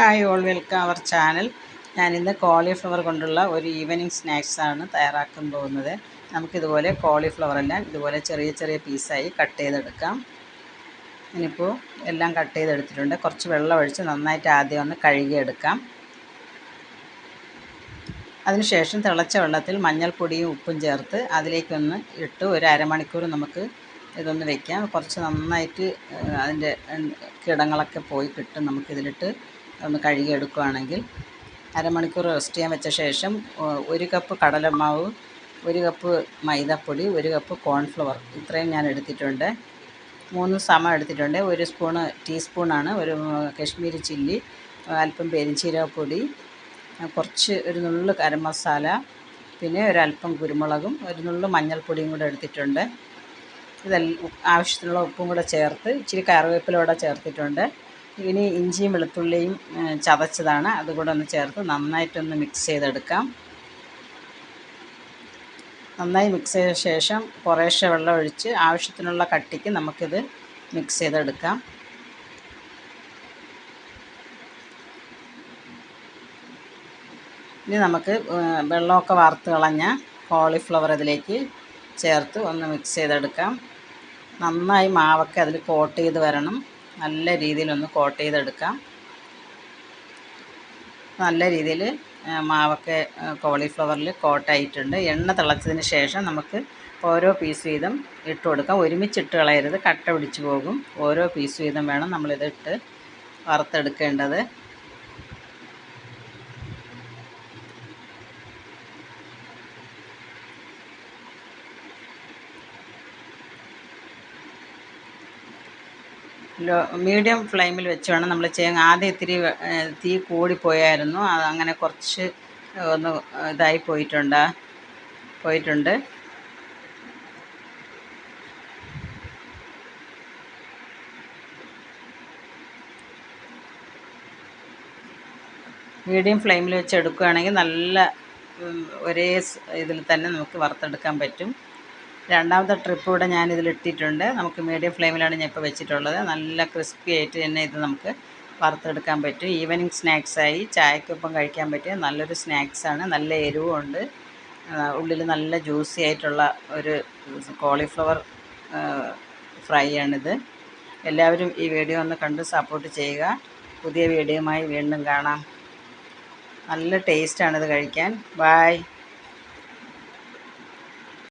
Hi all, welcome our channel. ഞാനിന്ന് cauliflower കൊണ്ടുള്ള ഒരു ഈവനിങ് സ്നാക്സാണ് തയ്യാറാക്കാൻ പോകുന്നത്. നമുക്കിതുപോലെ കോളിഫ്ലവറെല്ലാം ഇതുപോലെ ചെറിയ ചെറിയ പീസായി കട്ട് ചെയ്തെടുക്കാം. ഇനിയിപ്പോൾ എല്ലാം കട്ട് ചെയ്തെടുത്തിട്ടുണ്ട്. കുറച്ച് വെള്ളം ഒഴിച്ച് നന്നായിട്ട് ആദ്യം ഒന്ന് കഴുകിയെടുക്കാം. അതിനുശേഷം തിളച്ച വെള്ളത്തിൽ മഞ്ഞൾപ്പൊടിയും ഉപ്പും ചേർത്ത് അതിലേക്കൊന്ന് ഇട്ട് ഒരു അരമണിക്കൂർ നമുക്ക് ഇതൊന്ന് വയ്ക്കാം. കുറച്ച് നന്നായിട്ട് അതിൻ്റെ കിടങ്ങളൊക്കെ പോയി കിട്ടും. നമുക്കിതിലിട്ട് ഒന്ന് കഴുകിയെടുക്കുകയാണെങ്കിൽ അരമണിക്കൂർ റെസ്റ്റ് ചെയ്യാൻ വെച്ച ശേഷം 1 കപ്പ് കടലമാവ്, 1 കപ്പ് മൈദപ്പൊടി, 1 കപ്പ് കോൺഫ്ലവർ ഇത്രയും ഞാൻ എടുത്തിട്ടുണ്ട്. 3 സമം എടുത്തിട്ടുണ്ട്. 1 ടീസ്പൂണാണ് ഒരു കശ്മീരി ചില്ലി, അല്പം പെരിഞ്ചീരകപ്പൊടി, ഒരു നുള്ള് ഗരം മസാല, പിന്നെ ഒരല്പം കുരുമുളകും ഒരു നുള്ള് മഞ്ഞൾപ്പൊടിയും കൂടെ എടുത്തിട്ടുണ്ട്. ഇതെല്ലാം ആവശ്യത്തിനുള്ള ഉപ്പും കൂടെ ചേർത്ത് ഇച്ചിരി കറിവേപ്പില ചേർത്തിട്ടുണ്ട്. ഇനി ഇഞ്ചിയും വെളുത്തുള്ളിയും ചതച്ചതാണ്, അതുകൂടെ ഒന്ന് ചേർത്ത് നന്നായിട്ടൊന്ന് മിക്സ് ചെയ്തെടുക്കാം. നന്നായി മിക്സ് ചെയ്ത ശേഷം കുറേശ്ശെ വെള്ളം ഒഴിച്ച് ആവശ്യത്തിനുള്ള കട്ടിക്ക് നമുക്കിത് മിക്സ് ചെയ്തെടുക്കാം. ഇനി നമുക്ക് വെള്ളമൊക്കെ വാർത്ത് കളഞ്ഞ കോളിഫ്ലവർ ഇതിലേക്ക് ചേർത്ത് ഒന്ന് മിക്സ് ചെയ്തെടുക്കാം. നന്നായി മാവൊക്കെ അതിൽ കോട്ട് ചെയ്ത് വരണം. നല്ല രീതിയിലൊന്ന് കോട്ട് ചെയ്തെടുക്കാം. നല്ല രീതിയിൽ മാവൊക്കെ കോളിഫ്ലവറിൽ കോട്ടായിട്ടുണ്ട്. എണ്ണ തിളച്ചതിന് ശേഷം നമുക്ക് ഓരോ പീസ് വീതം ഇട്ട് കൊടുക്കാം. ഒരുമിച്ചിട്ട് കളയരുത്, കട്ട പിടിച്ച് പോകും. ഓരോ പീസ് വീതം വേണം നമ്മളിതിട്ട് വറുത്തെടുക്കേണ്ടത്. മീഡിയം ഫ്ലെയിമിൽ വെച്ച് വേണം നമ്മൾ ചെയ്യാൻ. ആദ്യം ഇത്തിരി തീ കൂടിപ്പോയായിരുന്നു, അതങ്ങനെ കുറച്ച് ഒന്ന് ഇതായി പോയിട്ടുണ്ട്. മീഡിയം ഫ്ലെയിമിൽ വെച്ച് എടുക്കുകയാണെങ്കിൽ നല്ല ഒരേ ഇതിൽ തന്നെ നമുക്ക് വറുത്തെടുക്കാൻ പറ്റും. രണ്ടാമത്തെ ട്രിപ്പ് കൂടെ ഞാനിതിലിട്ടിട്ടുണ്ട്. നമുക്ക് മീഡിയം ഫ്ലെയിമിലാണ് ഞാൻ ഇപ്പോൾ വെച്ചിട്ടുള്ളത്. നല്ല ക്രിസ്പി ആയിട്ട് തന്നെ ഇത് നമുക്ക് വറുത്തെടുക്കാൻ പറ്റും. ഈവനിങ് സ്നാക്സായി ചായക്കൊപ്പം കഴിക്കാൻ പറ്റിയ നല്ലൊരു സ്നാക്സാണ്. നല്ല എരിവുമുണ്ട്. ഉള്ളിൽ നല്ല ജ്യൂസി ആയിട്ടുള്ള ഒരു കോളിഫ്ലവർ ഫ്രൈ ആണിത്. എല്ലാവരും ഈ വീഡിയോ ഒന്ന് കണ്ട് സപ്പോർട്ട് ചെയ്യുക. പുതിയ വീഡിയോയുമായി വീണ്ടും കാണാം. നല്ല ടേസ്റ്റാണിത് കഴിക്കാൻ. ബൈ.